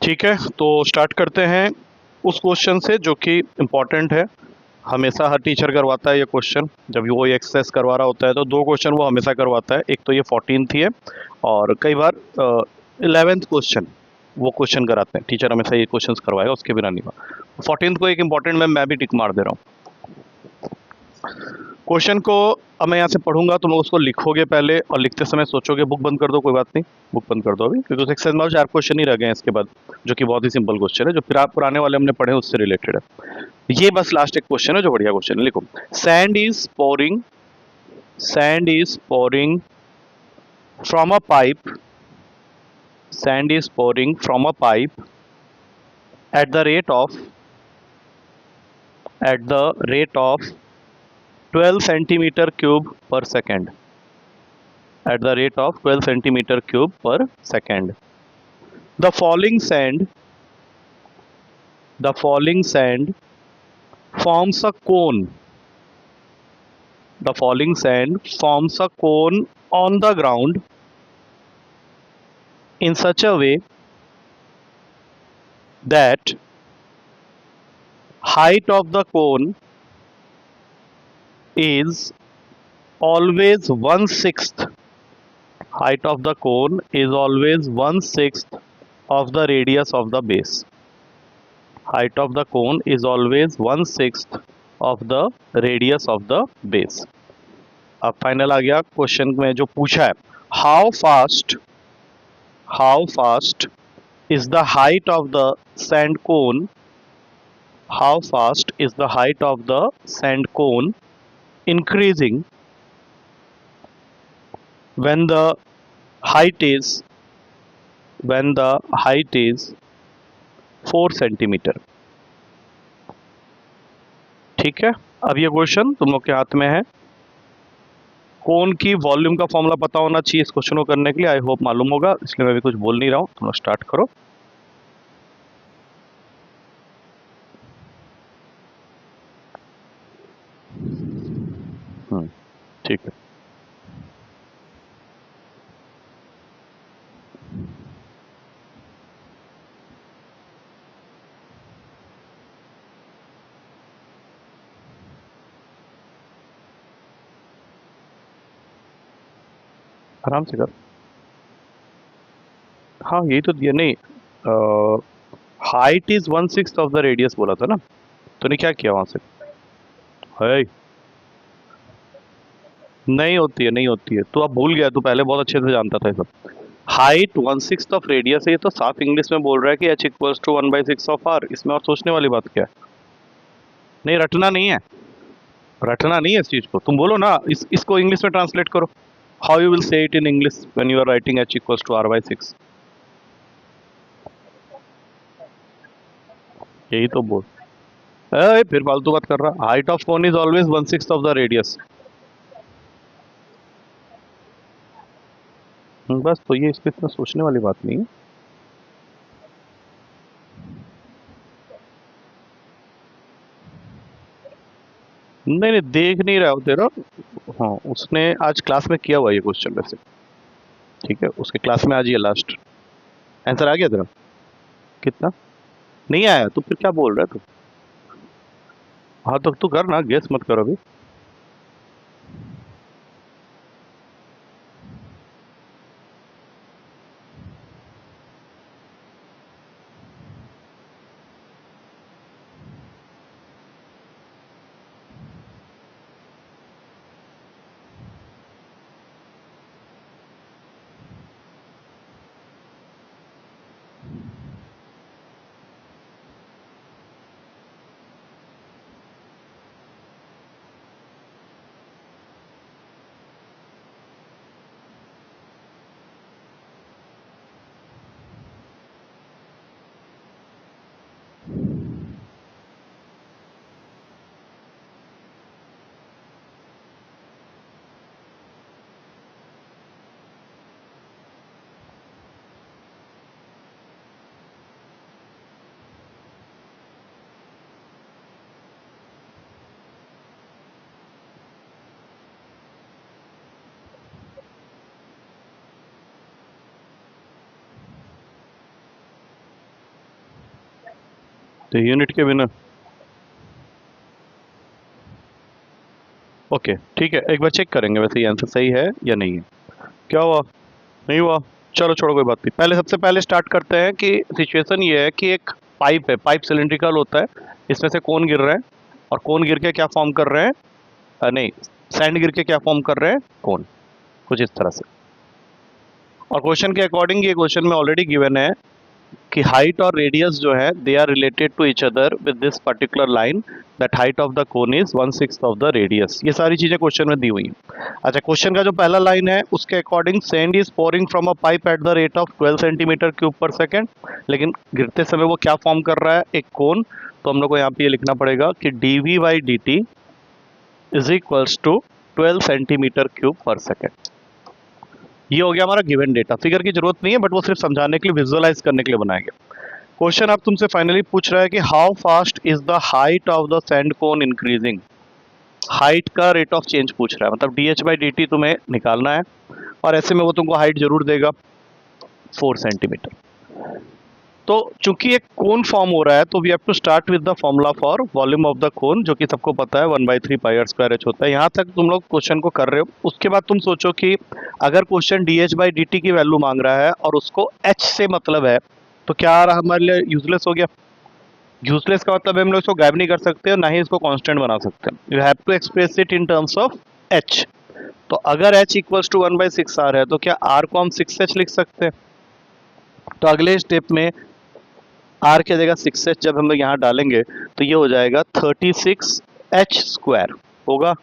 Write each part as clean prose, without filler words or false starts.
ठीक है, तो स्टार्ट करते हैं उस क्वेश्चन से जो कि इम्पोर्टेंट है। हमेशा हर टीचर करवाता है ये क्वेश्चन। जब वो एक्सरसाइज करवा रहा होता है तो दो क्वेश्चन वो हमेशा करवाता है। एक तो ये 14th ही है और कई बार 11th क्वेश्चन वो क्वेश्चन कराते हैं। टीचर हमेशा ये क्वेश्चन करवाएगा, उसके बिना नहीं हुआ। 14th को एक इंपॉर्टेंट मैं भी टिक मार दे रहा हूँ। क्वेश्चन को अब मैं यहाँ से पढ़ूंगा, तुम लोग उसको लिखोगे पहले और लिखते समय सोचोगे। बुक बंद कर दो, कोई बात नहीं, बुक बंद कर दो अभी, क्योंकि उस एक्सरसाइज में 4 क्वेश्चन ही रह गए हैं इसके बाद, जो कि बहुत ही सिंपल क्वेश्चन है, जो पुराने वाले हमने पढ़े उससे रिलेटेड है। ये बस लास्ट एक क्वेश्चन है जो बढ़िया क्वेश्चन है। लिखो, sand is pouring from a pipe sand is pouring from a pipe at the rate of 12 centimeter cube per second. At the rate of 12 centimeter cube per second. The falling sand forms a cone. The falling sand forms a cone on the ground in such a way that height of the cone is always 1/6. Height of the cone is always 1/6 of the radius of the base. Height of the cone is always 1/6 of the radius of the base. अब final आ गया question में जो पूछा है, how fast is the height of the sand cone. How fast is the height of the sand cone increasing when the height is 4 centimetre. ठीक है, अब ये क्वेश्चन तुम लोग के हाथ में है। कोन की वॉल्यूम का फॉर्मूला पता होना चाहिए इस क्वेश्चन को करने के लिए। आई होप मालूम होगा, इसलिए मैं भी कुछ बोल नहीं रहा हूं। तुम लोग स्टार्ट करो। ठीक है, आराम से कर। हाँ, यही तो दिया नहीं। Height is 1/6 of the radius बोला था ना, तूने क्या किया वहां से? है नहीं होती है। तू अब भूल गया, तू पहले बहुत अच्छे से जानता था ये सब। हाइट 1/6 ऑफ रेडियस है, ये तो साफ इंग्लिश में बोल रहा है कि h equals to 1/6 of r। इसमें और सोचने वाली बात क्या है? नहीं, रटना नहीं है, रटना नहीं है इस चीज को। तुम बोलो ना, इसको इंग्लिश में ट्रांसलेट करो। How you will say it in English when you are writing h equals to r/6? यही तो बोल। फिर फालतू बात कर रहा। Height of cone is always 1/6 of the radius. बस, तो ये इसमें इतना सोचने वाली बात नहीं है। नहीं, देख नहीं रहा हो तेरा। हाँ, उसने आज क्लास में किया हुआ ये क्वेश्चन वैसे। ठीक है, उसके क्लास में आज ये लास्ट आंसर आ गया तेरा। कितना? नहीं आया तो फिर क्या बोल रहा है तू? हाँ, तो तू कर ना, गेस मत कर अभी। तो यूनिट के बिना ओके ठीक है, एक बार चेक करेंगे वैसे ये आंसर सही है या नहीं है। क्या हुआ? नहीं हुआ, चलो छोड़ो कोई बात नहीं। पहले सबसे पहले स्टार्ट करते हैं कि सिचुएशन ये है कि एक पाइप है, पाइप सिलिंड्रिकल होता है, इसमें से कोन गिर रहे हैं और कोन गिर के क्या फॉर्म कर रहे हैं, नहीं सैंड गिर के क्या फॉर्म कर रहे हैं, कोन, कुछ इस तरह से। और क्वेश्चन के अकॉर्डिंग ये क्वेश्चन में ऑलरेडी गिवन है कि हाइट और रेडियस जो है they are related to each other with this particular line, that height of the cone is 1/6 of the radius. ये सारी चीजें क्वेश्चन में दी हुई हैं। अच्छा, क्वेश्चन का जो पहला लाइन है उसके according send is pouring from a pipe at the rate of 12 centimetre cube per second, लेकिन गिरते समय वो क्या फॉर्म कर रहा है, एक कोन। तो हम लोग को यहाँ पे ये लिखना पड़ेगा कि dv by dt is equals to 12 centimetre cube per second. ये हो गया हमारा गिवन डेटा। फिगर की जरूरत नहीं है, बट वो सिर्फ समझाने के लिए, विजुअलाइज करने के लिए बनाया गया। क्वेश्चन अब तुमसे फाइनली पूछ रहा है कि how fast is the height of the sand cone increasing. Height का रेट ऑफ चेंज पूछ रहा है, मतलब dh बाई dt तुम्हें निकालना है, और ऐसे में वो तुमको हाइट जरूर देगा 4 सेंटीमीटर। तो चूंकि एक कोन फॉर्म हो रहा है तो we have to start with the formula for volume of the cone, जो कि सबको पता है 1/3 पाई आर स्क्वायर एच होता है। यहाँ तक तुम लोग क्वेश्चन को कर रहे हो। उसके बाद तुम सोचो कि अगर क्वेश्चन dh बाई dt की वैल्यू मांग रहा है और उसको h से मतलब है, तो क्या हमारे लिए यूजलेस हो गया। यूजलेस का मतलब हम लोग इसको गायब नहीं कर सकते और ना ही इसको कांस्टेंट बना सकते। You have to express it in terms of h। तो अगर h इक्वल्स टू 1/6 r है तो क्या r को हम 6h लिख सकते हैं। तो अगले स्टेप में r की जगह 6h जब हम लोग यहाँ डालेंगे तो ये हो जाएगा 36h स्क्वायर होगा।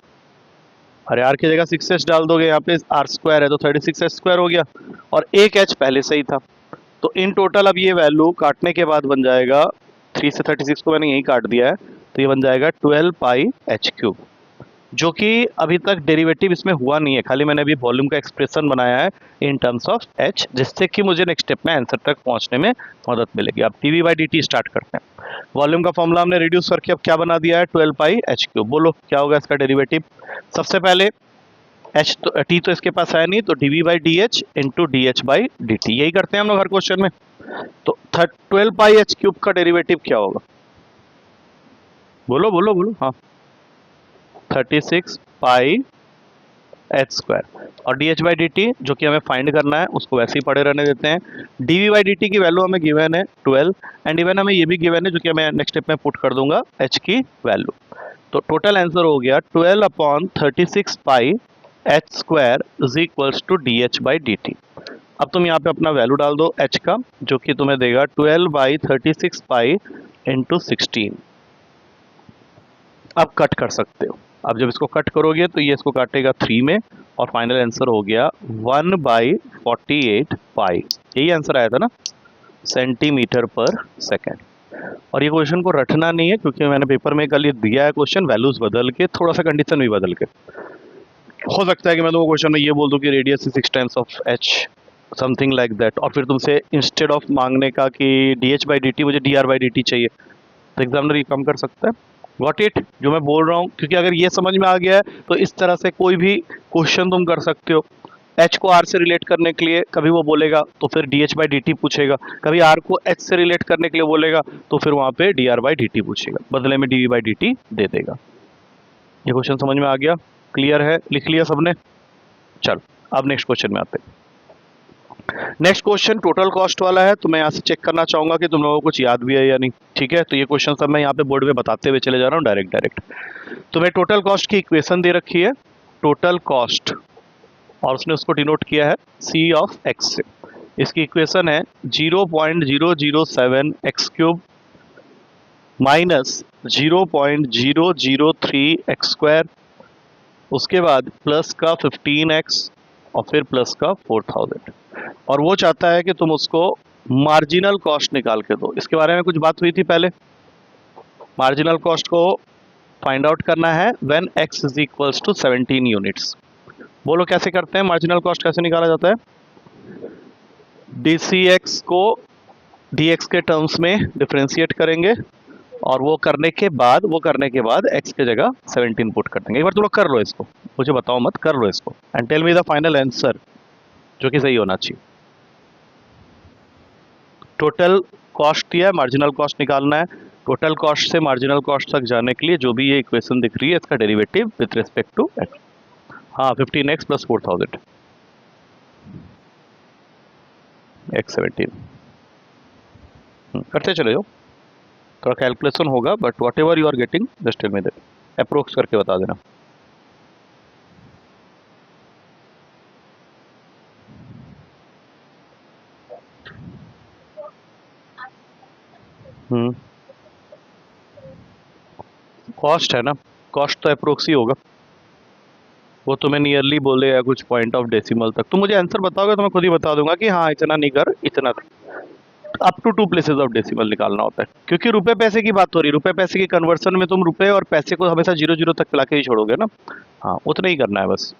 अरे r की जगह 6h डाल दोगे, यहाँ पे r स्क्वायर है तो 36h स्क्वायर हो गया, और एक h पहले से ही था। तो इन टोटल अब ये वैल्यू काटने के बाद बन जाएगा, 3 से 36 को मैंने यही काट दिया है, तो ये बन जाएगा 12 पाई एच क्यूब, जो कि अभी तक डेरिवेटिव इसमें हुआ नहीं है, खाली मैंने अभी वॉल्यूम का एक्सप्रेशन बनाया है इन टर्म्स ऑफ एच, जिससे कि मुझे नेक्स्ट स्टेप में आंसर तक पहुंचने में मदद मिलेगी। अब TV by D T start करते हैं। वॉल्यूम का फॉर्मूला हमने रिड्यूस करके अब क्या बना दिया है, 12 पाई एच क्यूब। बोलो क्या होगा इसका डेरिवेटिव। सबसे पहले एच तो टी तो इसके पास है नहीं, तो d we by d h into d H by D t, यही करते हैं हम लोग हर क्वेश्चन में। तो 12 पाई एच क्यूब का डेरिवेटिव क्या होगा, बोलो बोलो बोलो। हाँ, 36 पाई एच स्क्वायर, और D H by D T जो कि हमें फाइंड करना है उसको वैसे ही पड़े रहने देते हैं। D we by D T की वैल्यू हमें गिवन है 12, एंड इवन हमें ये भी गिवन है जो कि मैं नेक्स्ट स्टेप में पुट कर दूंगा एच की वैल्यू। तो टोटल आंसर हो गया 12 upon 36 pi h square is equals to d H by D t. अब तुम यहाँ पे अपना वैल्यू डाल दो एच का, जो कि तुम्हें देगा 12 बाई 36 पाई इंटू 16। अब कट कर सकते हो। अब जब इसको कट करोगे तो ये इसको काटेगा 3 में, और फाइनल आंसर हो गया 1/48 पाई। यही आंसर आया था ना, सेंटीमीटर पर सेकेंड। और ये क्वेश्चन को रटना नहीं है, क्योंकि मैंने पेपर में कल ये दिया है क्वेश्चन वैल्यूज बदल के, थोड़ा सा कंडीशन भी बदल के। हो सकता है कि मैं तुमको क्वेश्चन में ये बोल दूं कि radius is 6 times of H, something like that, और फिर तुमसे इंस्टेड ऑफ मांगने का कि D H by D T मुझे D R by D T चाहिए, तो एग्जामिनर ये कम कर सकता है। गॉट इट, जो मैं बोल रहा हूँ, क्योंकि अगर ये समझ में आ गया है तो इस तरह से कोई भी क्वेश्चन तुम कर सकते हो। एच को आर से रिलेट करने के लिए कभी वो बोलेगा तो फिर D H by D T पूछेगा, कभी आर को एच से रिलेट करने के लिए बोलेगा तो फिर वहाँ पे D R by D T पूछेगा, बदले में D we by D T दे देगा। ये क्वेश्चन समझ में आ गया, क्लियर है, लिख लिया सबने। चल अब नेक्स्ट क्वेश्चन में आते हैं। नेक्स्ट क्वेश्चन टोटल कॉस्ट वाला है, तो मैं यहाँ से चेक करना चाहूंगा कि तुम लोगों को कुछ याद भी है या नहीं। ठीक है, तो ये क्वेश्चन सब मैं यहाँ पे बोर्ड में बताते हुए चले जा रहा हूँ डायरेक्ट। तो मैं टोटल कॉस्ट की इक्वेशन दे रखी है, टोटल कॉस्ट, और उसने उसको डिनोट किया है सी ऑफ एक्स से। इसकी इक्वेशन है 0.007 x cube minus 0.003 x square, उसके बाद प्लस का 15x और फिर प्लस का 4000, और वो चाहता है कि तुम उसको मार्जिनल कॉस्ट निकाल के दो। इसके बारे में कुछ बात हुई थी पहले। मार्जिनल कॉस्ट को फाइंड आउट करना है when x is equals to 17 units. बोलो कैसे करते हैं, मार्जिनल कॉस्ट कैसे निकाला जाता है। dcx को dx के टर्म्स में डिफरेंशिएट करेंगे, और वो करने के बाद x के जगह 17 पुट कर देंगे। एक बार तुम लोग कर लो इसको, मुझे बताओ मत, कर लो इसको and tell me the final answer, जो कि सही होना चाहिए। टोटल कॉस्ट दिया है, मार्जिनल कॉस्ट निकालना है, टोटल कॉस्ट से मार्जिनल कॉस्ट तक जाने के लिए जो भी ये इक्वेशन दिख रही है इसका derivative with respect to x. हाँ 15x प्लस 4000 एक्स 17 करते चले जाओ, थोड़ा कैलकुलेशन होगा but whatever you are getting just tell me that, approx करके बता देना। कॉस्ट है ना, कॉस्ट तो अप्रोक्स ही होगा, वो तुम्हें नियरली बोले या कुछ पॉइंट ऑफ डेसिमल तक। तुम मुझे आंसर बताओगे तो मैं खुद ही बता दूंगा कि हाँ इतना नहीं कर इतना, up to 2 places of decimal निकालना होता है, क्योंकि रुपए पैसे की बात हो रही है। रुपए पैसे की कन्वर्सन में तुम रुपए और पैसे को हमेशा 0 0 तक पिला के ही छोड़ोगे ना। हाँ उतना ही करना है बस।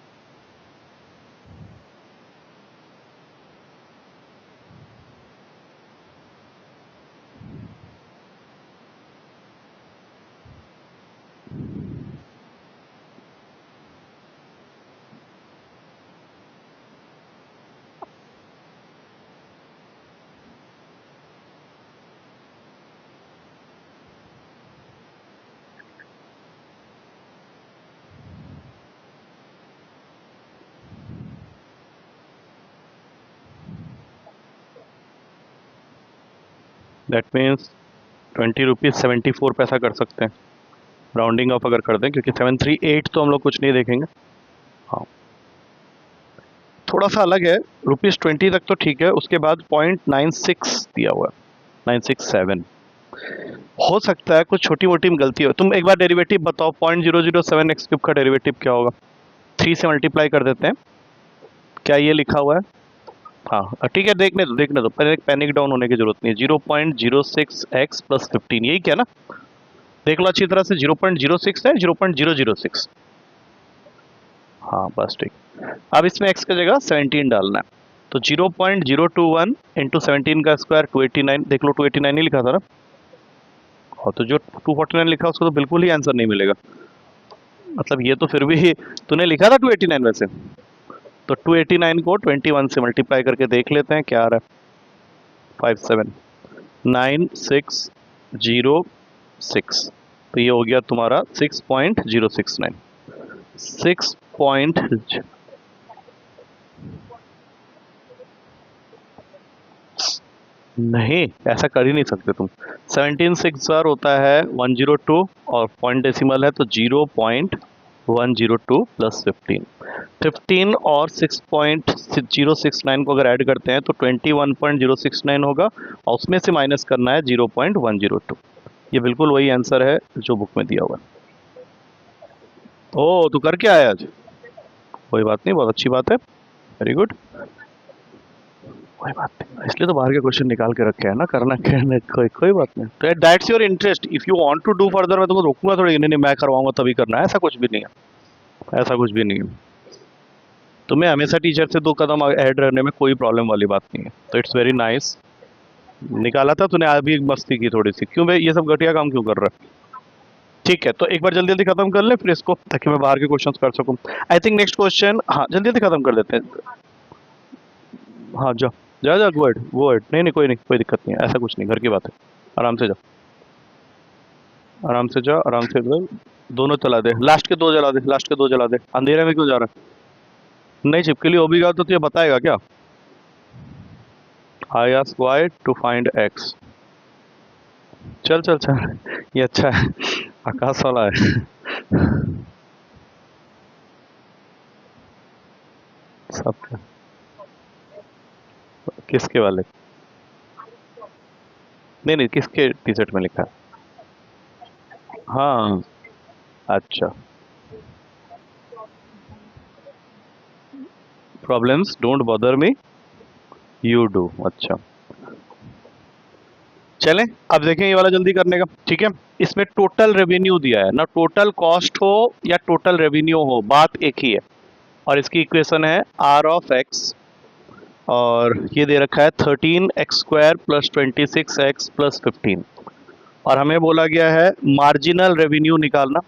दैट मीन्स 20 रुपीज़ 74 पैसा कर सकते हैं, राउंडिंग ऑफ अगर कर दें, क्योंकि 738 तो हम लोग कुछ नहीं देखेंगे। हाँ थोड़ा सा अलग है, ₹20 तक तो ठीक है, उसके बाद 0.96 दिया हुआ है, 967 हो सकता है कुछ छोटी मोटी गलती हो। तुम एक बार डेरिवेटिव बताओ, 0.007 एक्स क्यूब का डेरिवेटिव क्या होगा? 3 से मल्टीप्लाई कर देते हैं, क्या ये लिखा हुआ है? हाँ ठीक है, देखने दो पहले, पैनिक डाउन होने की जरूरत नहीं है। 0.06 एक्स प्लस 15 यही क्या ना, देख लो अच्छी तरह से, 0.06 है 0.006। हाँ बस ठीक। अब इसमें x की जगह 17 डालना है, तो 0.021 इंटू 17 का स्क्वायर 289, देख लो 289 ही लिखा था ना, और तो जो 249 लिखा उसको तो बिल्कुल ही आंसर नहीं मिलेगा। मतलब ये तो फिर भी तूने लिखा था 289 वैसे, तो 289 को 21 से मल्टीप्लाई करके देख लेते हैं क्या आ रहा है। 5796006, तो ये हो गया तुम्हारा 6.069। 6 पॉइंट नहीं, ऐसा कर ही नहीं सकते तुम। 17 6 बार होता है 102 और पॉइंट डेसिमल है तो 0.102 प्लस 15 और 6.069 को अगर ऐड करते हैं तो 21.069 होगा, और उसमें से माइनस करना है 0.102। ये बिल्कुल वही आंसर है जो बुक में दिया हुआ है। ओ तू कर क्या आया आज? कोई बात नहीं, बहुत अच्छी बात है, वेरी गुड। कोई बात नहीं, इसलिए तो बाहर के क्वेश्चन निकाल के रखे हैं ना, करना कोई बात नहीं। तो that's your interest, if you want to do further मैं तुमको रोकूंगा थोड़ी, नहीं मैं करवाऊंगा तभी करना है, ऐसा कुछ भी नहीं है, ऐसा कुछ भी नहीं है। तुम्हें हमेशा टीचर से 2 कदम ऐड रहने में कोई प्रॉब्लम वाली बात नहीं है, तो इट्स वेरी नाइस। निकाला था तूने, आज भी मस्ती की थोड़ी सी, क्यों भाई ये सब घटिया काम क्यों कर रहा है? ठीक है, तो एक बार जल्दी जल्दी खत्म कर ले फिर इसको, ताकि मैं बाहर के क्वेश्चन कर सकूं। आई थिंक नेक्स्ट क्वेश्चन, हाँ जल्दी जल्दी खत्म कर देते हैं। हाँ जा जा जा, गो एड, नहीं कोई दिक्कत नहीं है, ऐसा कुछ नहीं, घर की बात है, आराम से जा, आराम से जा, आराम से जा। दोनों चला दे, लास्ट के 2 जला दे, लास्ट के 2 जला दे, अंधेरे में क्यों जा रहा है? नहीं चिपकली हो भी गया तो तुझे बताएगा क्या? I ask y to find x. चल चल चल, ये अच्छा है, आकाश वाला है। सब किसके वाले? नहीं किसके टी शर्ट में लिखा है? हाँ अच्छा, problems don't bother me, you do. अच्छा चलें, अब देखें ये वाला जल्दी करने का, ठीक है। इसमें टोटल रेवेन्यू दिया है ना, टोटल कॉस्ट हो या टोटल रेवेन्यू हो, बात एक ही है। और इसकी इक्वेशन है आर ऑफ एक्स, और ये दे रखा है 13x² प्लस 26x प्लस 15, और हमें बोला गया है मार्जिनल रेवेन्यू निकालना,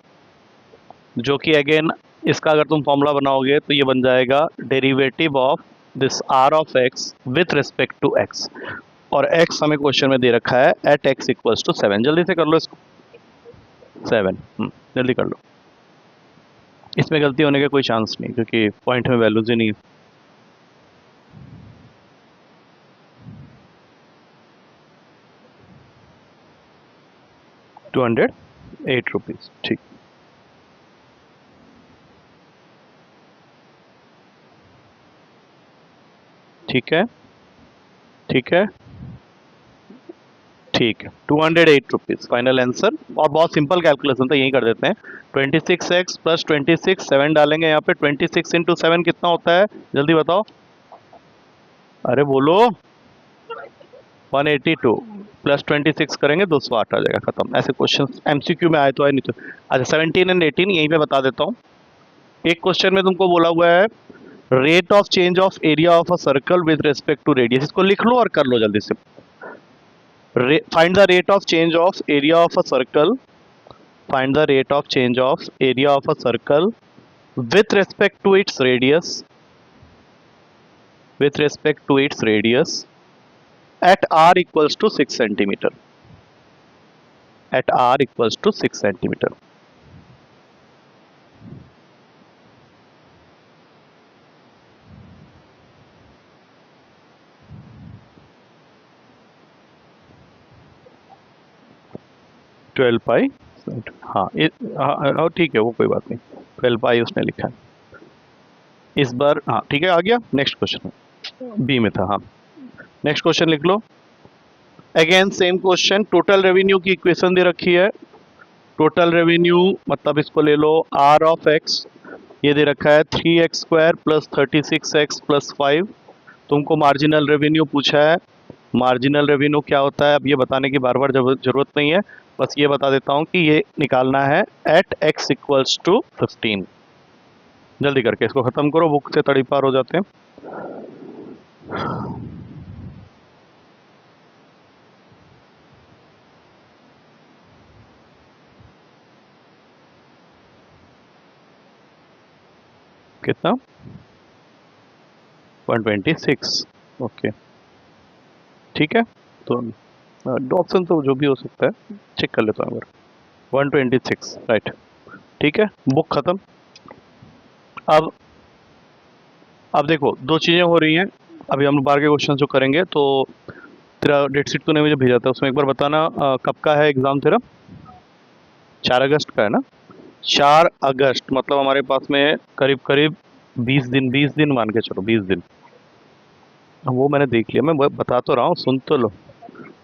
जो कि अगेन इसका अगर तुम फॉर्मूला बनाओगे तो ये बन जाएगा derivative of this r of x with respect to x. और x हमें क्वेश्चन में दे रखा है एट x इक्वल्स टू 7। जल्दी से कर लो इसको, 7। जल्दी कर लो, इसमें गलती होने का कोई चांस नहीं क्योंकि पॉइंट में वैल्यूज ही नहीं है। 208 रुपीज, ठीक। ठीक है, ठीक है, ठीक है, 208 रुपीज फाइनल आंसर। और बहुत सिंपल कैलकुलेशन था, यही कर देते हैं। 26x प्लस 26, 7 डालेंगे यहाँ पे। 26 इंटू 7 कितना होता है, जल्दी बताओ, अरे बोलो। 182 प्लस 26 करेंगे 208 आ जाएगा, खत्म। ऐसे क्वेश्चन एमसीक्यू में आए तो आए, नहीं तो। अच्छा, 17 एंड 18 यहीं पे बता देता हूँ। एक क्वेश्चन में तुमको बोला हुआ है rate of change of area of a circle with respect to radius. इसको लिख लो और कर लो जल्दी से। Find the rate of change of area of a circle, find the rate of change of area of a circle with respect to its radius, with respect to its radius at r equals to 6 centimeter, at r equals to 6 centimeter। Twelve पाई, हाँ हाँ ठीक है, वो कोई बात नहीं, 12 पाई उसने लिखा है इस बार। हाँ ठीक है, आ गया। नेक्स्ट क्वेश्चन बी में था, हाँ। नेक्स्ट क्वेश्चन लिख लो। Again same question, total revenue की इक्वेशन दे रखी है। टोटल रेवेन्यू मतलब इसको ले लो आर ऑफ एक्स, ये दे रखा है 3x square plus 36x plus 5। तुमको मार्जिनल रेवेन्यू पूछा है। मार्जिनल रेवेन्यू क्या होता है, अब ये बताने की बार बार जरूरत नहीं है, बस ये बता देता हूँ कि ये निकालना है एट x इक्वल्स टू 15। जल्दी करके इसको खत्म करो, बुक से तड़ी पार हो जाते हैं। कितना, 126, ओके ठीक है। तो ऑप्शन तो जो भी हो सकता है, चेक कर लेता हूँ। 126 राइट, ठीक है, बुक खत्म। अब देखो दो चीज़ें हो रही हैं। अभी हम बाहर के क्वेश्चन जो करेंगे, तो तेरा डेट शीट तूने मुझे भेजा था, उसमें एक बार बताना कब का है एग्ज़ाम तेरा। 4 अगस्त का है ना। 4 अगस्त मतलब हमारे पास में करीब करीब 20 दिन मान के चलो, 20 दिन। वो मैंने देख लिया, मैं बता तो रहा हूँ, सुन तो लो।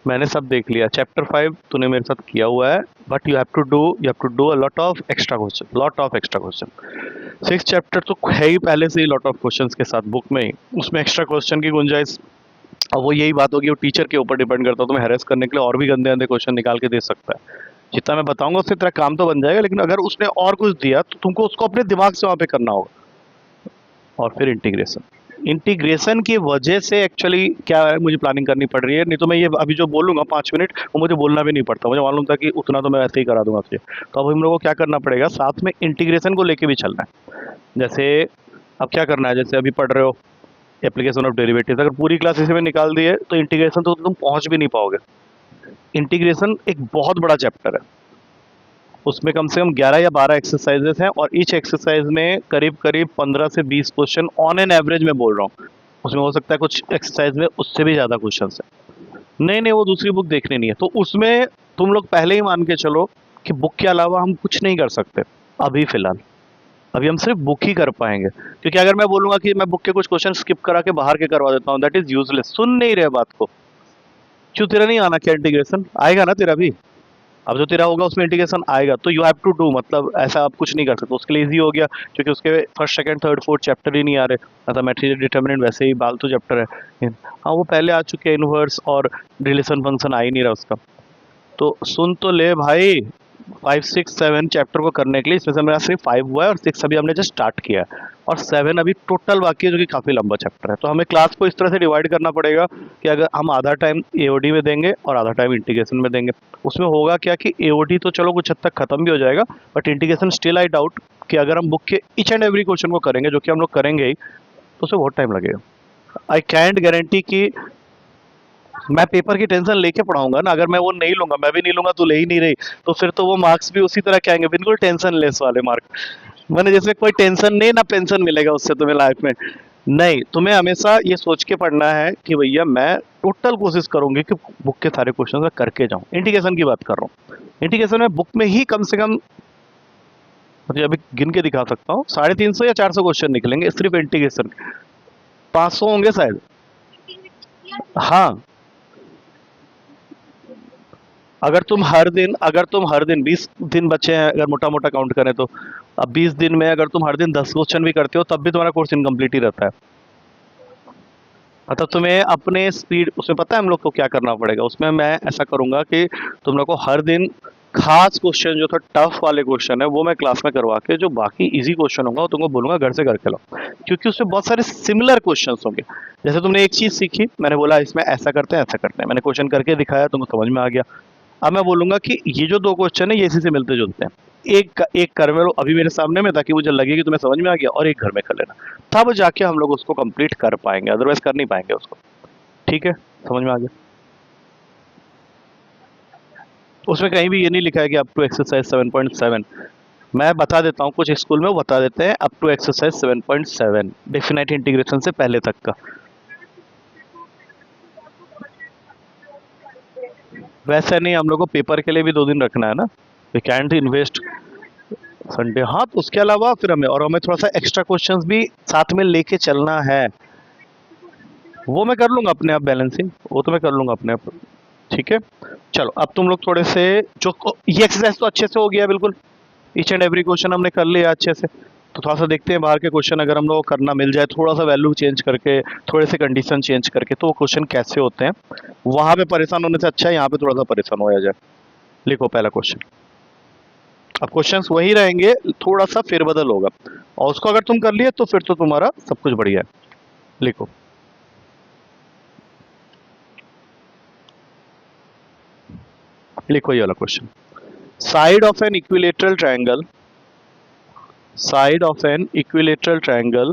मैंने सब देख लिया। चैप्टर 5 तूने मेरे साथ किया हुआ है, but you have to do a lot of extra question, lot of extra question. 6 chapter तो है ही पहले से ही लॉट ऑफ क्वेश्चंस के साथ बुक में ही, उसमें एक्स्ट्रा क्वेश्चन की गुंजाइश। अब वो यही बात होगी, वो टीचर के ऊपर डिपेंड करता है, तुम्हें हैरेस करने के लिए और भी गंदे गंदे क्वेश्चन निकाल के दे सकता है। जितना मैं बताऊंगा उससे तेरा काम तो बन जाएगा, लेकिन अगर उसने और कुछ दिया तो तुमको उसको अपने दिमाग से वहाँ पे करना होगा। और फिर इंटीग्रेशन की वजह से एक्चुअली क्या है, मुझे प्लानिंग करनी पड़ रही है, नहीं तो मैं ये अभी जो बोलूंगा 5 मिनट, वो मुझे बोलना भी नहीं पड़ता, मुझे मालूम था कि उतना तो मैं ऐसे ही करा दूंगा तुझे। तो अब हम लोगों को क्या करना पड़ेगा, साथ में इंटीग्रेशन को लेके भी चलना है। जैसे अब क्या करना है, जैसे अभी पढ़ रहे हो एप्लीकेशन ऑफ डेरिवेटिव्स, अगर पूरी क्लास इसी में निकाल दिए तो इंटीग्रेशन तो तुम पहुंच भी नहीं पाओगे। इंटीग्रेशन एक बहुत बड़ा चैप्टर है, उसमें कम से कम 11 या 12 एक्सरसाइजेस हैं, और ईच एक्सरसाइज में करीब करीब 15 से 20 क्वेश्चन ऑन एन एवरेज में बोल रहा हूँ। उसमें हो सकता है कुछ एक्सरसाइज में उससे भी ज़्यादा क्वेश्चन है। नहीं नहीं, वो दूसरी बुक देखनी नहीं है, तो उसमें तुम लोग पहले ही मान के चलो कि बुक के अलावा हम कुछ नहीं कर सकते अभी फिलहाल। अभी हम सिर्फ बुक ही कर पाएंगे, क्योंकि अगर मैं बोलूंगा कि मैं बुक के कुछ क्वेश्चन स्किप करा के बाहर के करवा देता हूँ, दैट इज यूजलेस। सुन नहीं रहे बात को। क्यों, तेरा नहीं आना क्या इंटीग्रेशन? आएगा ना तेरा भी। अब जो तेरा होगा उसमें इंटीग्रेशन आएगा, तो यू हैव टू डू, मतलब ऐसा आप कुछ नहीं कर सकते। उसके लिए इजी हो गया, क्योंकि उसके first second third fourth chapter ही नहीं आ रहे, मतलब मैट्रिक्स डिटर्मिनेंट वैसे ही फालतू चैप्टर है। हाँ वो पहले आ चुके हैं, इनवर्स और रिलेशन फंक्शन आ ही नहीं रहा उसका। तो सुन तो ले भाई, 5 6 7 चैप्टर को करने के लिए, इसमें से मेरा सिर्फ 5 हुआ है और 6 अभी हमने जस्ट स्टार्ट किया है, और 7 अभी टोटल बाकी है, जो कि काफ़ी लंबा चैप्टर है। तो हमें क्लास को इस तरह से डिवाइड करना पड़ेगा कि अगर हम आधा टाइम एओडी में देंगे और आधा टाइम इंटीग्रेशन में देंगे। उसमें होगा क्या कि एओडी तो चलो कुछ हद तक खत्म भी हो जाएगा, but integration still I doubt कि अगर हम बुक के ईच एंड एवरी क्वेश्चन को करेंगे, जो कि हम लोग करेंगे ही, तो उसमें बहुत टाइम लगेगा। आई कैंट गारंटी कि मैं पेपर की टेंशन लेके पढ़ाऊंगा ना, अगर मैं वो नहीं लूंगा, मैं भी नहीं लूंगा, तू ले ही नहीं रही, तो फिर तो वो मार्क्स भी उसी तरह के आएंगे, बिल्कुल टेंशन लेस वाले मार्क। मैंने जैसे कोई टेंशन नहीं ना, पेंशन मिलेगा उससे तुम्हें लाइफ में। नहीं, तुम्हें हमेशा ये सोच के पढ़ना है कि भैया मैं टोटल कोशिश करूंगी कि बुक के सारे क्वेश्चन मैं करके जाऊं। इंडिकेशन की बात कर रहा हूँ, इंडिकेशन में बुक में ही कम से कम, मतलब अभी गिन के दिखा सकता हूँ, 350 या 400 क्वेश्चन निकलेंगे सिर्फ इंटीग्रेशन। 500 होंगे शायद। हाँ, अगर तुम हर दिन 20 दिन बचे हैं, अगर मोटा मोटा काउंट करें तो, अब 20 दिन में अगर तुम हर दिन 10 क्वेश्चन भी करते हो तब भी तुम्हारा कोर्स इनकम्प्लीट ही रहता है। मतलब तुम्हें अपने स्पीड, उसमें पता है हम लोग को क्या करना पड़ेगा, उसमें मैं ऐसा करूंगा कि तुम लोग को हर दिन खास क्वेश्चन जो था, टफ वाले क्वेश्चन है, वो मैं क्लास में करवा के, जो बाकी इजी क्वेश्चन होगा वो तुमको बोलूंगा घर से करके लाओ, क्योंकि उसमें बहुत सारे सिमिलर क्वेश्चंस होंगे। जैसे तुमने एक चीज सीखी, मैंने बोला इसमें ऐसा करते हैं ऐसा करते हैं, मैंने क्वेश्चन करके दिखाया, तुमको समझ में आ गया। अब मैं बोलूंगा कि ये जो दो क्वेश्चन है ये इसी से मिलते जुलते हैं, एक कर लो अभी मेरे सामने में, ताकि मुझे लगे कि तुम्हें समझ में आ गया, और एक घर में कर लेना, तब जाके हम लोग उसको कंप्लीट कर पाएंगे, अदरवाइज कर नहीं पाएंगे उसको। ठीक है, समझ में आ गया। उसमें कहीं भी ये नहीं लिखा है कि अप टू एक्सरसाइज 7.7। मैं बता देता हूँ, कुछ स्कूल में वो बता देते हैं up to exercise 7.7 definite integration से पहले तक का। वैसे नहीं, हम लोग को पेपर के लिए भी 2 दिन रखना है ना, वी कैंट इन्वेस्ट संडे। हाँ, तो उसके अलावा फिर हमें थोड़ा सा एक्स्ट्रा क्वेश्चंस भी साथ में लेके चलना है। वो मैं कर लूंगा अपने आप बैलेंसिंग, वो तो मैं कर लूंगा अपने आप। ठीक है, चलो अब तुम लोग थोड़े से, जो ये एक्सरसाइज तो अच्छे से हो गया बिल्कुल, ईच एंड एवरी क्वेश्चन हमने कर लिया अच्छे से। तो थोड़ा सा देखते हैं बाहर के क्वेश्चन, अगर हम लोग को करना मिल जाए, थोड़ा सा वैल्यू चेंज करके, थोड़े से कंडीशन चेंज करके, तो वो क्वेश्चन कैसे होते हैं। वहां पे परेशान होने से अच्छा है यहाँ पे थोड़ा सा परेशान हो जाए। लिखो पहला क्वेश्चन। अब क्वेश्चंस वही रहेंगे, थोड़ा सा फेरबदल होगा, और उसको अगर तुम कर लिए तो फिर तो तुम्हारा सब कुछ बढ़िया है। लिखो। लिखो ये वाला question. Side of an equilateral triangle, side of an equilateral triangle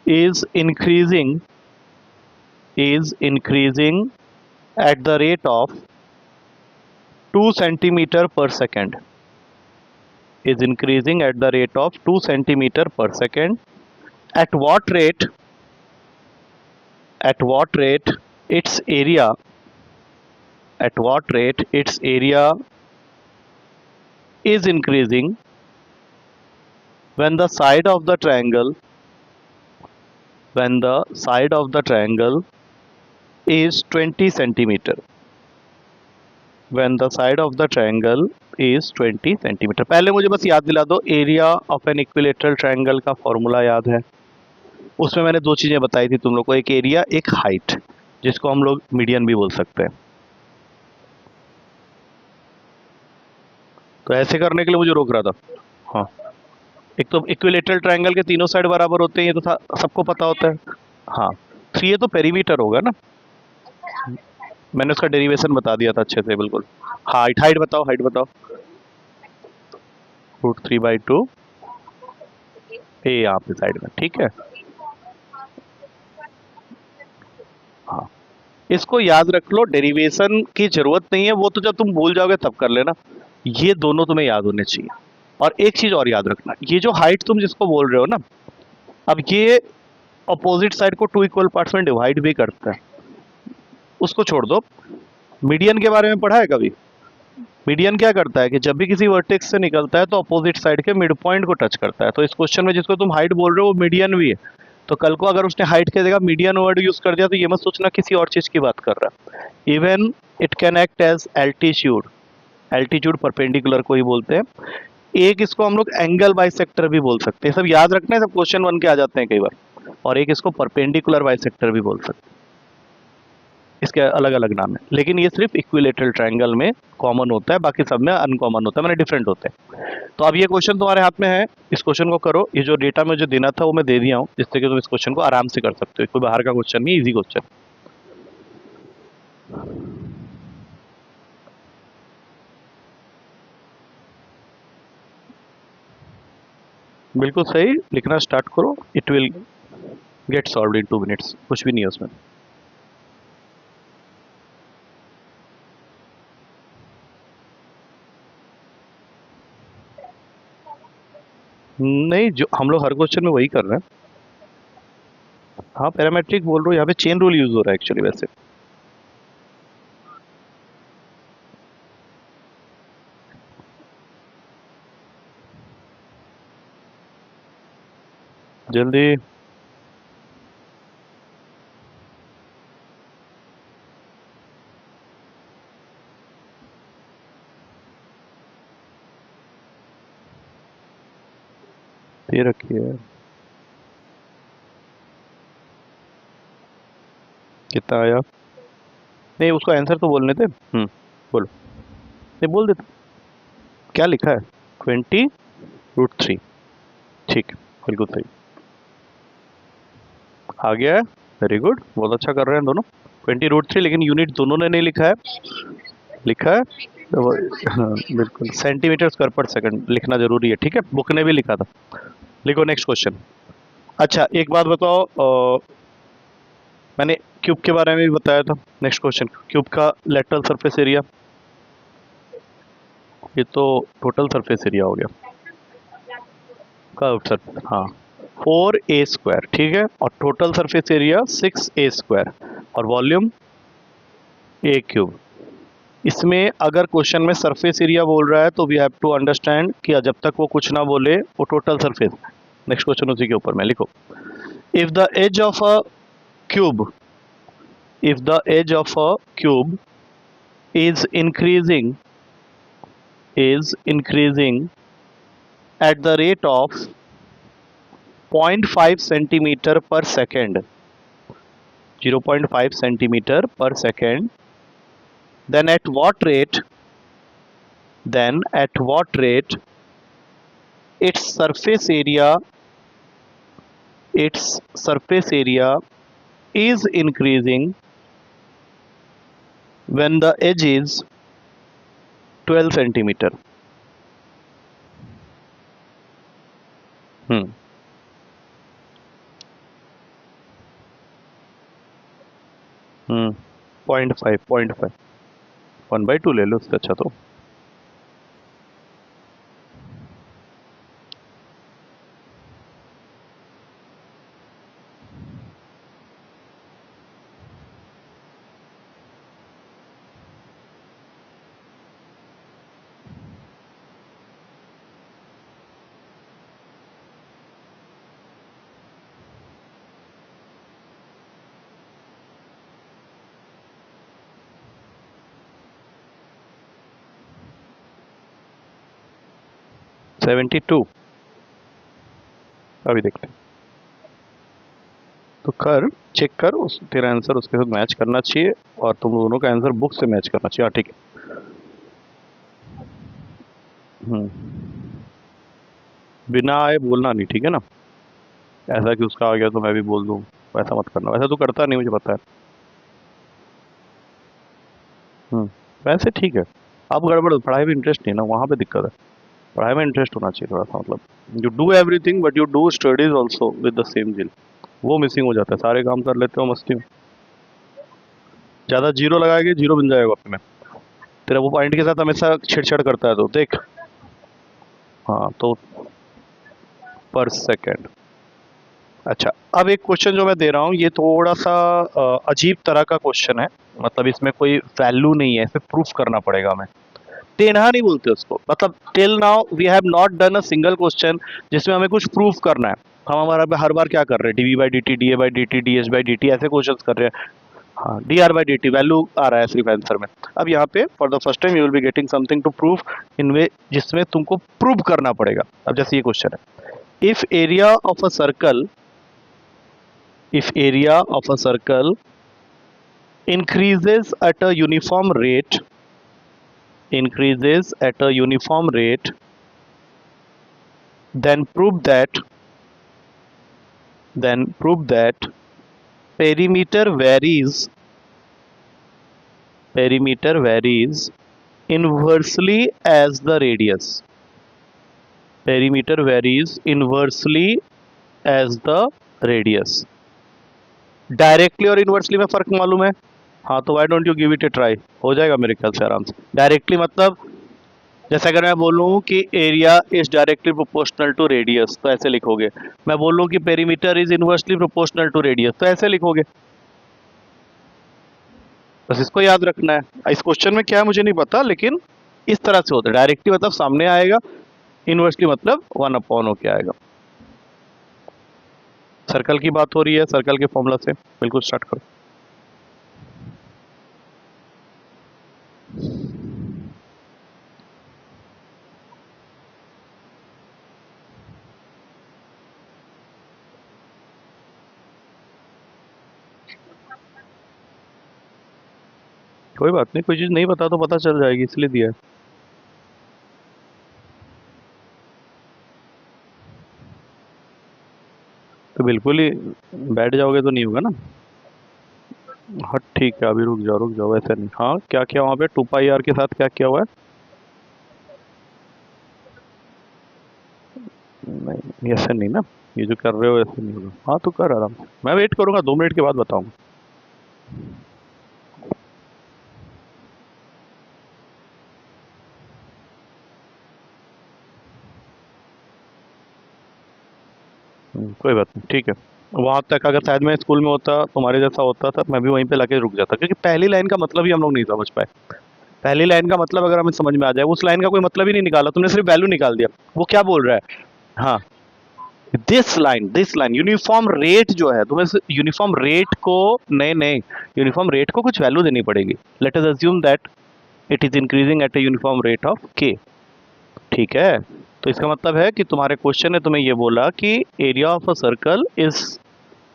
is increasing at the rate of 2 centimeter per second, is increasing at the rate of 2 centimeter per second. At what rate, at what rate its area, at what rate its area is increasing when the side of the triangle, when the side of the triangle is 20 centimeter, when the side of the triangle is 20 centimetre. पहले मुझे बस याद दिला दो, area of an equilateral triangle का formula याद है? उसमें मैंने दो चीज़ें बताई थी तुम लोग को, एक एरिया एक हाइट, जिसको हम लोग मीडियन भी बोल सकते हैं। तो ऐसे करने के लिए मुझे रोक रहा था। हाँ, एक तो इक्विलेटरल ट्रायंगल के तीनों साइड बराबर होते हैं, ये तो सबको पता होता है। हाँ, तो ये तो पेरीमीटर होगा ना, मैंने उसका डेरिवेशन बता दिया था अच्छे से बिल्कुल। हाइट, हाइट बताओ, हाइट बताओ। √3/2 ए यहाँ पे साइड में, ठीक है। हाँ, इसको याद रख लो, डेरिवेशन की जरूरत नहीं है, वो तो जब तुम भूल जाओगे तब कर लेना। ये दोनों तुम्हें याद होने चाहिए। और एक चीज और याद रखना, ये जो हाइट तुम जिसको बोल रहे हो ना, अब ये अपोजिट साइड को 2 इक्वल पार्ट्स में डिवाइड भी करता है, उसको छोड़ दो। मीडियन के बारे में पढ़ा है कभी? मीडियन क्या करता है कि जब भी किसी वर्टेक्स से निकलता है तो अपोजिट साइड के मिड पॉइंट को टच करता है। तो इस क्वेश्चन में जिसको तुम हाइट बोल रहे हो वो मीडियन भी है। तो कल को अगर उसने हाइट की जगह मीडियन वर्ड यूज कर दिया तो ये मत सोचना किसी और चीज की बात कर रहा है। Even it can act as altitude, altitude perpendicular को ही बोलते हैं। एक इसको हम लोग एंगल बाइसेक्टर भी बोल सकते हैं, सब याद रखना है, सब क्वेश्चन 1 के आ जाते हैं कई बार। और एक इसको परपेंडिकुलर बाइसेक्टर भी बोल सकते हैं, इसके अलग अलग नाम है, लेकिन ये सिर्फ इक्विलेटरल ट्रायंगल में कॉमन होता है, बाकी सब में अनकॉमन होता है, मैंने डिफरेंट होते हैं। तो अब ये क्वेश्चन तुम्हारे हाथ में है, इस क्वेश्चन को करो। ये जो डेटा मुझे देना था वो मैं दे दिया हूँ, जिससे कि तुम इस क्वेश्चन को आराम से कर सकते हो, कोई बाहर का क्वेश्चन नहीं, इजी क्वेश्चन। बिल्कुल सही, लिखना स्टार्ट करो, it will get solve in 2 minutes, कुछ भी नहीं है उसमें। नहीं, जो हम लोग हर क्वेश्चन में वही कर रहे हैं। हाँ पैरामेट्रिक बोल रहा हूँ, यहाँ पे चेन रूल यूज हो रहा है एक्चुअली वैसे। जल्दी। ये रखिए। कितना आया? नहीं, उसको आंसर तो बोलने थे। बोलो। नहीं, बोल देते। क्या लिखा है? 20√3। ठीक है, बिल्कुल सही। आ गया है। वेरी गुड, बहुत अच्छा कर रहे हैं दोनों। 20√3, लेकिन यूनिट दोनों ने नहीं लिखा है। लिखा है तो हाँ, बिल्कुल सेंटीमीटर स्क्वायर पर सेकंड लिखना जरूरी है, ठीक है, बुक ने भी लिखा था। लिखो नेक्स्ट क्वेश्चन। अच्छा एक बात बताओ, मैंने क्यूब के बारे में भी बताया था। नेक्स्ट क्वेश्चन, क्यूब का लेटरल सरफेस एरिया। ये तो टोटल सरफेस एरिया हो गया। कर्व सरफेस, हाँ, 4a², ठीक है, और टोटल सरफेस एरिया 6a², और वॉल्यूम a³। इसमें अगर क्वेश्चन में सरफेस एरिया बोल रहा है तो वी हैव टू अंडरस्टैंड कि जब तक वो कुछ ना बोले वो टोटल सरफेस। नेक्स्ट क्वेश्चन उसी के ऊपर में लिखो। If the edge of a cube, if the edge of a cube is increasing at the rate of 0.5 centimeter per second, 0.5 centimeter per second, then at what rate, its surface area, its surface area is increasing when the edge is 12 centimeter? hmm 0.5 1/2 ले लो उससे अच्छा तो। Seventy two. अभी देखते हैं, तो कर check कर, उस तेरा आंसर उसके साथ मैच करना चाहिए, और तुम दोनों का आंसर बुक से मैच करना चाहिए। हाँ ठीक है। हम्म, बिना आए बोलना नहीं, ठीक है ना? ऐसा कि उसका आ गया तो मैं भी बोल दूँ, वैसा मत करना। वैसा तो करता नहीं, मुझे पता है। हम्म, वैसे ठीक है। अब गड़बड़, पढ़ाई में इंटरेस्ट नहीं ना, वहाँ पे दिक्कत है। पढ़ाई में इंटरेस्ट होना चाहिए थोड़ा सा, मतलब you do everything but you do studies also with the same जिल। वो मिसिंग हो जाता है, सारे काम कर लेते हो मस्ती में, ज़्यादा जीरो लगाएंगे जीरो बन जाएगा अपने में। तेरा वो पॉइंट के साथ हमेशा छेड़छाड़ करता है तो देख। हाँ तो पर सेकेंड। अच्छा, अब एक क्वेश्चन जो मैं दे रहा हूँ ये थोड़ा सा अजीब तरह का क्वेश्चन है। मतलब इसमें कोई वैल्यू नहीं है, इसे प्रूफ करना पड़ेगा हमें। टेढ़ा नहीं बोलते उसको, मतलब till now we have not done a single question जिसमें हमें कुछ प्रूफ करना है। हम हमारा हर बार क्या कर रहे हैं, D V by D T, D A by D T, D S by D T, ऐसे क्वेश्चन कर रहे हैं। हाँ, D R by D T value आ रहा है सिर्फ आंसर में। अब यहाँ पे for the first time you will be getting something to prove in way, जिसमें तुमको प्रूव करना पड़ेगा। अब जैसे ये क्वेश्चन है, if area of a circle, if area of a circle increases at a uniform rate, increases at a uniform rate, then prove that perimeter varies, perimeter varies inversely as the radius, perimeter varies inversely as the radius। Directly और inversely में फर्क मालूम है? हाँ तो why don't you give it A try, हो जाएगा मेरे ख्याल से आराम से। डायरेक्टली मतलब जैसे अगर मैं बोलूँ कि area is directly proportional to radius तो ऐसे लिखोगे, मैं बोलूँ कि perimeter is inversely proportional to radius तो ऐसे लिखोगे। बस इसको याद रखना है। इस क्वेश्चन में क्या है मुझे नहीं पता, लेकिन इस तरह से होता है। डायरेक्टली मतलब सामने आएगा, इनवर्सली मतलब 1 अपॉन होके आएगा। सर्कल की बात हो रही है, सर्कल के फॉर्मूला से बिल्कुल स्टार्ट करो। कोई बात नहीं, कोई चीज़ नहीं पता तो पता चल जाएगी, इसलिए दिया है। तो बिल्कुल ही बैठ जाओगे तो नहीं होगा ना। हाँ ठीक है, अभी रुक जाओ ऐसे नहीं। हाँ क्या किया वहाँ पे 2 पाई आर के साथ, क्या किया हुआ है? नहीं ऐसे नहीं ना, ये जो कर रहे हो ऐसे नहीं होगा। हाँ तो कर आराम से, मैं वेट करूँगा, 2 मिनट के बाद बताऊँगा। कोई बात नहीं, ठीक है। वहाँ तक अगर शायद मैं स्कूल में होता, तुम्हारे जैसा होता था, मैं भी वहीं पे लाके रुक जाता, क्योंकि पहली लाइन का मतलब ही हम लोग नहीं समझ पाए। पहली लाइन का मतलब अगर हमें समझ में आ जाए, उस लाइन का कोई मतलब ही नहीं निकाला, तुमने सिर्फ वैल्यू निकाल दिया। वो क्या बोल रहा है? हाँ, दिस लाइन यूनिफॉर्म रेट जो है, तुम्हें यूनिफॉर्म रेट को, नहीं नहीं, यूनिफॉर्म रेट को कुछ वैल्यू देनी पड़ेगी। Let us assume that it is increasing at a uniform rate of के। ठीक है, तो इसका मतलब है कि तुम्हारे क्वेश्चन ने तुम्हें ये बोला कि area of a circle is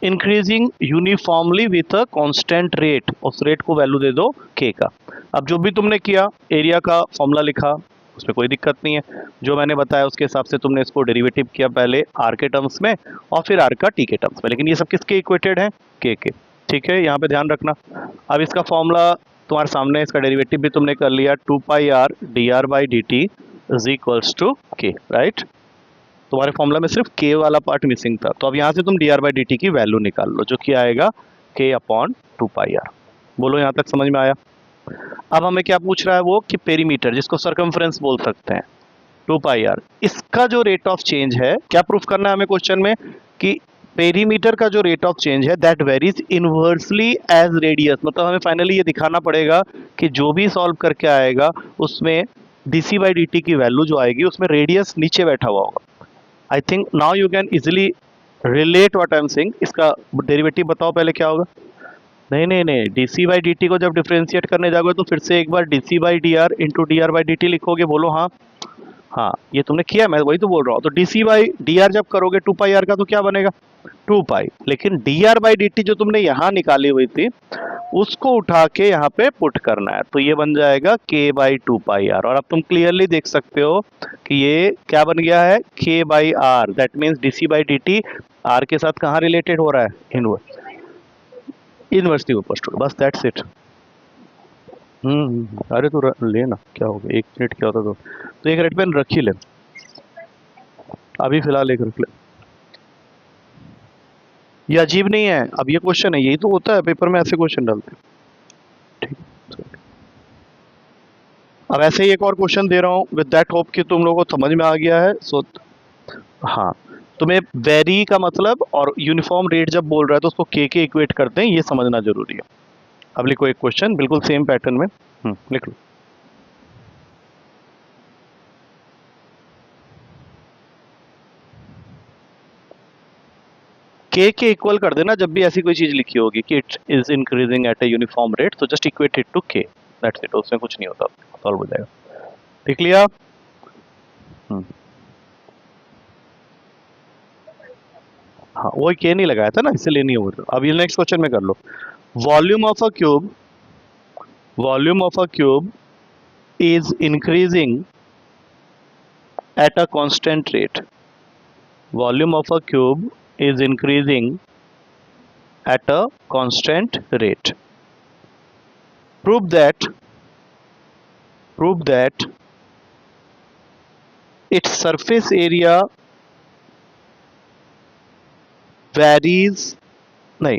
increasing uniformly with a constant rate, उस रेट को वैल्यू दे दो के का। अब जो भी तुमने किया, एरिया का फॉर्मूला लिखा, उसमें कोई दिक्कत नहीं है। जो मैंने बताया उसके हिसाब से तुमने इसको डेरिवेटिव किया, पहले आर के टर्म्स में और फिर आर का टी के टर्म्स में, लेकिन ये सब किसके इक्वेटेड है? के। ठीक है, यहाँ पे ध्यान रखना। अब इसका फॉर्मूला तुम्हारे सामने, इसका डेरिवेटिव भी तुमने कर लिया, 2 pi R D R by D T is equals to K, right. तुम्हारे फॉर्मूला में सिर्फ के वाला पार्ट मिसिंग था, तो अब यहाँ से तुम D R by D T की वैल्यू निकाल लो, जो कि आएगा के अपॉन 2 पाई आर। बोलो यहाँ तक समझ में आया? अब हमें क्या पूछ रहा है वो, कि पेरीमीटर, जिसको सरकमफ्रेंस बोल सकते हैं, 2 पाई आर, इसका जो रेट ऑफ चेंज है, क्या प्रूफ करना है हमें क्वेश्चन में, कि पेरीमीटर का जो रेट ऑफ चेंज है that varies inversely as radius. मतलब हमें फाइनली ये दिखाना पड़ेगा कि जो भी सॉल्व करके आएगा उसमें डीसी बाई डी टी की वैल्यू जो आएगी उसमें रेडियस नीचे बैठा हुआ होगा। I think now you can easily relate what I am saying. इसका डेरिवेटिव बताओ पहले क्या होगा। नहीं नहीं नहीं, D C by D T को जब डिफ्रेंशिएट करने जाओगे तो फिर से एक बार D C by D R into D R by D T लिखोगे। बोलो हाँ। हाँ, ये तुमने किया, मैं वही तो बोल रहा हूँ। तो d C by D r जब करोगे 2 पाई आर का तो क्या बनेगा? 2 पाई। लेकिन D R by D T जो तुमने यहाँ निकाली हुई थी उसको उठा के यहाँ पे पुट करना है, तो ये बन जाएगा के बाई 2 पाई आर। और अब तुम क्लियरली देख सकते हो कि ये क्या बन गया है, k by r. That means d C by D t r के साथ कहाँ रिलेटेड हो रहा है? इनवर्स, इनवर्सली प्रोपोर्शनल, बस दैट्स इट। अरे तो लेना, क्या हो गया, 1 मिनट क्या होता तो एक रेड पेन रख ही ले, अभी फिलहाल एक रख ले। ये अजीब नहीं है, अब ये क्वेश्चन है, यही तो होता है पेपर में, ऐसे क्वेश्चन डालते हैं। ठीक, अब ऐसे ही एक और क्वेश्चन दे रहा हूँ विद दैट होप कि तुम लोगों को समझ में आ गया है। सो हाँ, तुम्हें वेरी का मतलब और यूनिफॉर्म रेट जब बोल रहा है तो उसको के इक्वेट करते हैं, ये समझना जरूरी है। अब लिखो एक क्वेश्चन बिल्कुल सेम पैटर्न में, लिख लो। के इक्वल कर देना जब भी ऐसी कोई चीज लिखी होगी कि it is increasing at a uniform rate, तो जस्ट इक्वेट इट टू के, दैट्स इट, उसमें कुछ नहीं होता, सॉल्व हो जाएगा। लिख लिया? हम्म, हाँ वही के नहीं लगाया था ना, इसलिए नहीं हो रहा। अब ये नेक्स्ट क्वेश्चन में कर लो। Volume of a cube, volume of a cube is increasing at a constant rate. Volume of a cube is increasing at a constant rate. Prove that, prove that its surface area varies, नहीं,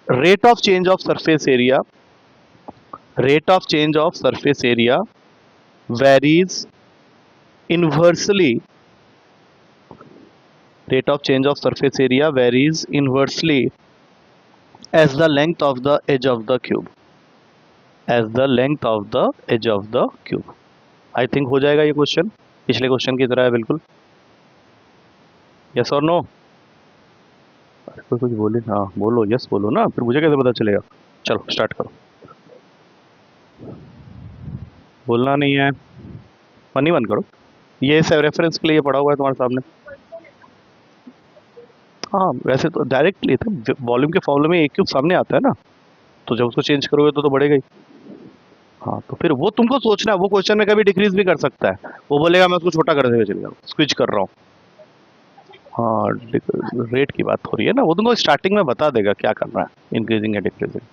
rate of change of surface area, rate of change of surface area varies inversely. Rate of change of surface area varies inversely as the length of the edge of the cube. As the length of the edge of the cube. I think हो जाएगा ये question, पिछले question की तरह है बिल्कुल. Yes और no? कोई कुछ बोले, हाँ बोलो, यस बोलो ना, फिर मुझे कैसे पता चलेगा. चलो स्टार्ट करो. बोलना नहीं है, मन ही मन करो. ये रेफरेंस के लिए पढ़ा हुआ है तुम्हारे सामने. हाँ वैसे तो डायरेक्टली तो वॉल्यूम के फॉर्मूले में एक क्यूब सामने आता है ना, तो जब उसको चेंज करोगे तो बढ़ेगा ही. हाँ तो फिर वो तुमको सोचना है, वो क्वेश्चन में कभी डिक्रीज भी कर सकता है. वो बोलेगा मैं उसको छोटा करते हुए चलेगा, स्विच कर रहा हूँ. हाँ रेट की बात हो रही है ना, वो तुमको स्टार्टिंग में बता देगा क्या करना है, इंक्रीजिंग या डिक्रीजिंग.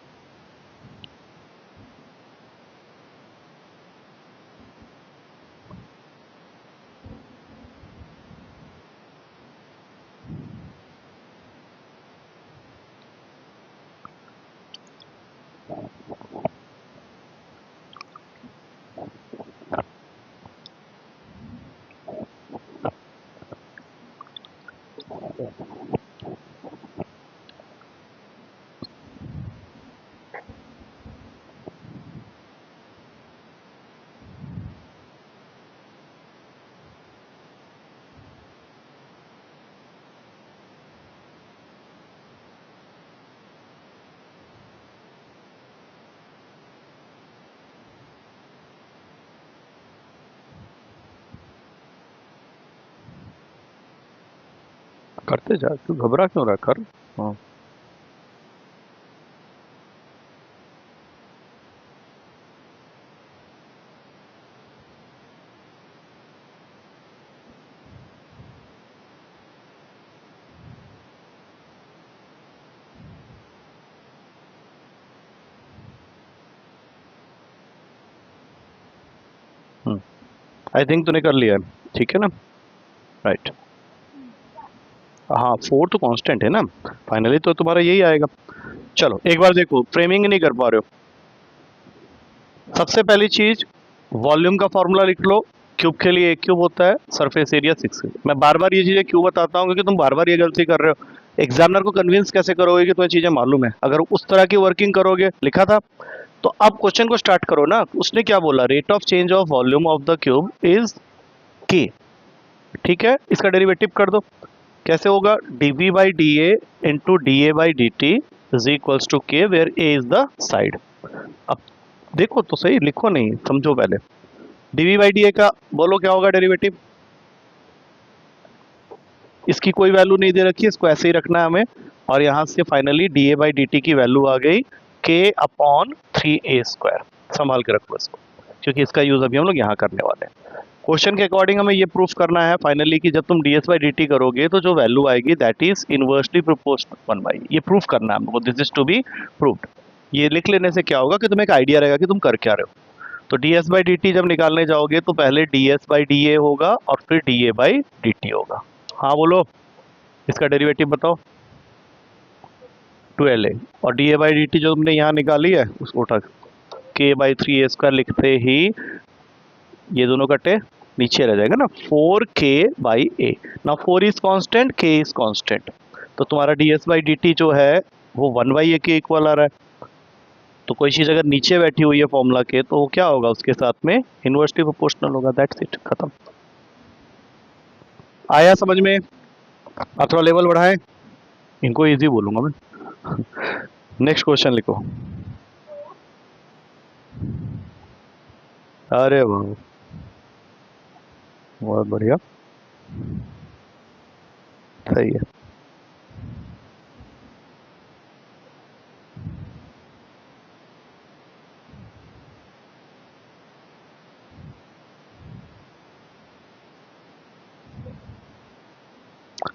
करते जा, तू घबरा क्यों रहा, कर. हाँ आई थिंक तूने कर लिया है, ठीक है ना. राइट. हाँ 4 तो कांस्टेंट है ना, फाइनली तो तुम्हारा यही आएगा. चलो एक बार देखो, फ्रेमिंग नहीं कर पा रहे हो. सबसे पहली चीज, वॉल्यूम का फॉर्मूला लिख लो. क्यूब के लिए एक क्यूब होता है, सरफेस एरिया 6. मैं बार बार ये चीजें क्यों बताता हूँ, क्योंकि तुम बार बार ये गलती कर रहे हो. एग्जामिनर को कन्विंस कैसे करोगे कि तुम्हें चीजें मालूम है, अगर उस तरह की वर्किंग करोगे, लिखा था. तो अब क्वेश्चन को स्टार्ट करो ना. उसने क्या बोला, rate of change of volume of the cube is के. ठीक है, इसका डेरिवेटिव कर दो. कैसे होगा, dv by D A into D A by D T is equals to K, where A is the side. अब देखो तो सही, लिखो नहीं, समझो पहले. dv बाई डी ए का बोलो क्या होगा डेरिवेटिव. इसकी कोई वैल्यू नहीं दे रखी है, इसको ऐसे ही रखना है हमें. और यहां से finally D A by D T की वैल्यू आ गई के अपॉन 3a². संभाल के रखो इसको, क्योंकि इसका यूज अभी हम लोग यहाँ करने वाले हैं. क्वेश्चन के अकॉर्डिंग हमें ये प्रूफ करना है फाइनली कि जब तुम ds बाई डी टी करोगे तो जो वैल्यू आएगी दैट इज इनवर्सली प्रोपोर्शनल 1/, ये प्रूफ करना है हमको. This is to be proved. ये लिख लेने से क्या होगा कि तुम्हें एक आइडिया रहेगा कि तुम कर क्या रहे हो. तो ds बाई डी टी जब निकालने जाओगे तो पहले ds बाई डी ए होगा और फिर da बाई डी टी होगा. हाँ बोलो, इसका डेरिवेटिव बताओ. 2la और D A by D T जो तुमने यहाँ निकाली है उसको उठा के बाई 3a² लिखते ही ये दोनों कटे, नीचे रह जाएगा ना 4k बाई ए. ना 4 is constant, k is constant. तो तुम्हारा ds बाई डी टी जो है वो 1/a के इक्वल आ रहा है. तो कोई चीज़ अगर नीचे बैठी हुई है फॉर्मूला के तो वो क्या होगा, उसके साथ में इनवर्सली प्रोपोर्शनल होगा. दैट्स इट, खत्म. आया समझ में. अब थोड़ा लेवल बढ़ाएं, इनको इजी बोलूंगा मैं. नेक्स्ट क्वेश्चन लिखो. अरे वाह, बहुत बढ़िया, सही है.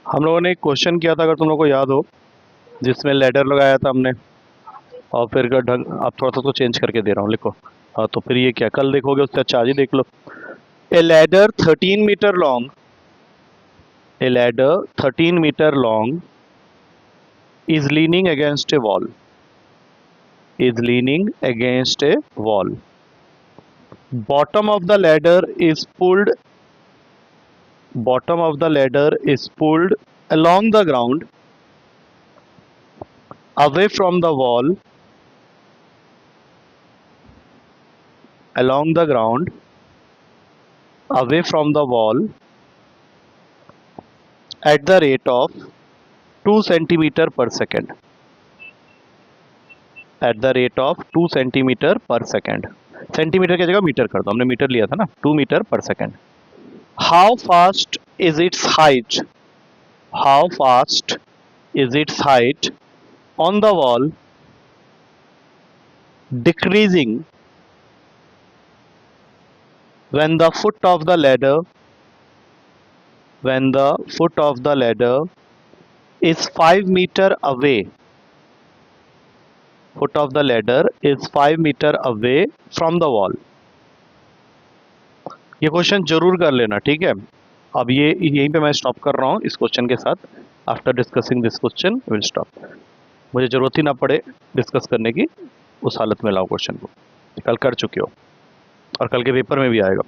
हम लोगों ने एक क्वेश्चन किया था, अगर तुम लोगों को याद हो, जिसमें लेडर लगाया था हमने, और फिर का ढंग अब थोड़ा सा तो चेंज करके दे रहा हूँ, लिखो. हाँ तो फिर ये क्या, कल देखोगे उससे अच्छा आज ही देख लो. A ladder 13 metre long, a ladder 13 meter long is leaning against a wall, is leaning against a wall. bottom of the ladder is pulled bottom of the ladder is pulled along the ground away from the wall along the ground away from the wall at the rate of 2 centimeter per second at the rate of 2 centimeter per second. Centimetre की जगह metre कर दो, हमने metre लिया था ना, 2 metre पर second. How fast is it's height how fast is its height on the wall decreasing when the foot of the ladder is 5 meter away. Foot of the ladder is 5 meter away from the wall. ये question जरूर कर लेना, ठीक है. अब ये यहीं पे मैं स्टॉप कर रहा हूँ इस क्वेश्चन के साथ. After discussing this question will stop. मुझे ज़रूरत ही ना पड़े डिस्कस करने की, उस हालत में लाओ क्वेश्चन को. कल कर चुके हो और कल के पेपर में भी आएगा.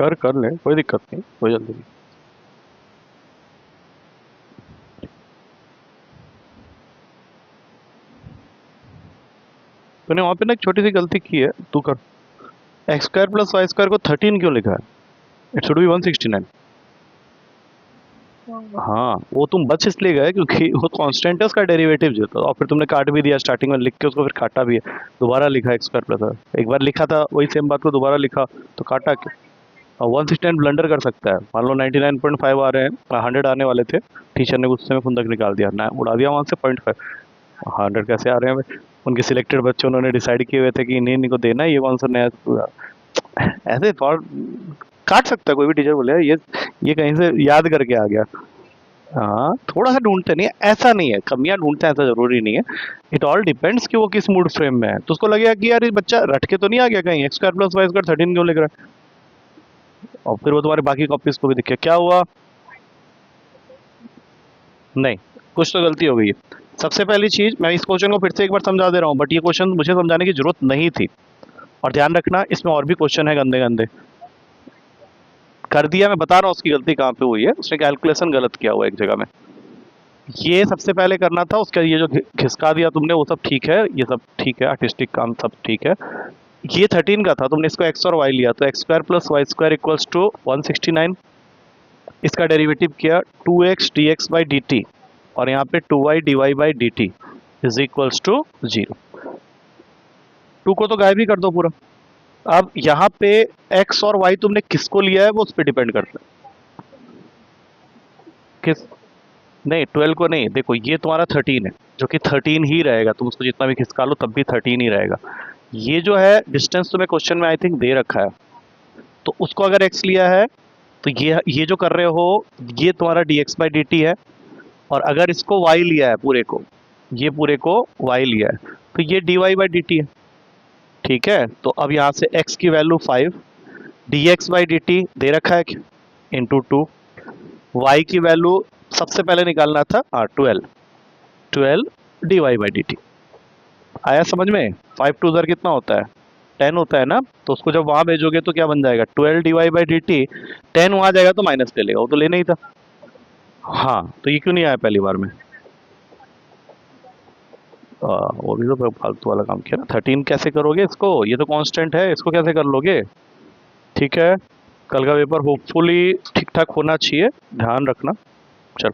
कर ले, कोई दिक्कत नहीं, कोई जल्दी नहीं. तूने वहां पे ना एक छोटी सी गलती की है, तू कर. X square plus y square को 13 क्यों लिखा है? It should be 169. हाँ, वो तुम बच इसलिए गए क्योंकि वो कांस्टेंट है, उसका डेरिवेटिव जो था, और फिर तुमने काट भी दिया स्टार्टिंग में लिख के, उसको फिर काटा भी है. दोबारा लिखा एक्स स्क्वायर प्लस. एक बार लिखा था वही सेम बात को दोबारा लिखा तो काटा क्यों? और 169 ब्लंडर कर सकता है. मान लो 99.5 आ रहे हैं, 100 आने वाले थे, टीचर ने गुस्से में खुंदक निकाल दिया ना, उड़ा दिया वहाँ से 0.5. 100 कैसे आ रहे हैं? उनके सिलेक्टेड बच्चों उन्होंने डिसाइड किए हुए थे कि इन्हीं को देना है, ये कौन सा नया. ऐसे थॉट काट सकता है कोई भी टीचर, बोले ये कहीं से याद करके आ गया. हाँ, थोड़ा सा ढूंढते नहीं है, ऐसा नहीं है, कमियां ढूंढते हैं ऐसा जरूरी नहीं है. इट ऑल डिपेंड्स कि वो किस मूड फ्रेम में है. तो उसको लगेगा कि यार ये बच्चा रट के तो नहीं आ गया कहीं, x square plus y square 13 क्यों लिख रहा है, और फिर वो तुम्हारी बाकी कॉपीज को भी दिखे क्या हुआ. नहीं, कुछ तो गलती हो गई है. सबसे पहली चीज, मैं इस क्वेश्चन को फिर से एक बार समझा दे रहा हूँ, बट ये क्वेश्चन मुझे समझाने की जरूरत नहीं थी. और ध्यान रखना, इसमें और भी क्वेश्चन है गंदे गंदे. कर दिया, मैं बता रहा हूँ उसकी गलती कहाँ पे हुई है. उसने कैलकुलेशन गलत किया हुआ एक जगह में. ये सबसे पहले करना था, उसका ये जो घिसका दिया तुमने वो सब ठीक है, ये सब ठीक है, आर्टिस्टिक काम सब ठीक है. ये 13 का था, तुमने इसको एक्स और वाई लिया, तो x square plus y square equals to 169. इसका डेरिवेटिव किया 2x dx by D T, और यहाँ पे 2y dy by D T is equals to 0. 2 को तो गायब ही कर दो पूरा. अब यहाँ पे x और y तुमने किसको लिया है वो उस पर डिपेंड करता है. किस, नहीं 12 को नहीं, देखो ये तुम्हारा 13 है, जो कि 13 ही रहेगा, तुम उसको जितना भी खिसका लो तब भी 13 ही रहेगा. ये जो है डिस्टेंस तुम्हें क्वेश्चन में आई थिंक दे रखा है, तो उसको अगर x लिया है तो ये जो कर रहे हो ये तुम्हारा dx बाई डी टी है. और अगर इसको y लिया है पूरे को, ये पूरे को y लिया है, तो ये dy बाई डी टी है. ठीक है, तो अब यहाँ से x की value 5, D X by D T दे रखा है इंटू टू, वाई की वैल्यू सबसे पहले निकालना था 12 D Y by D T. आया समझ में? 5 टू ज़र कितना होता है 10 होता है ना, तो उसको जब वहां भेजोगे तो क्या बन जाएगा 12 D Y by D t. 10 वहां जाएगा तो माइनस ले लेगा, वो तो लेना ही था। हाँ तो ये क्यों नहीं आया पहली बार में? वो भी तो फालतू वाला काम किया ना। 13 कैसे करोगे इसको, ये तो कांस्टेंट है, इसको कैसे कर लोगे? ठीक है, कल का पेपर होपफुली ठीक ठाक होना चाहिए, ध्यान रखना। चल।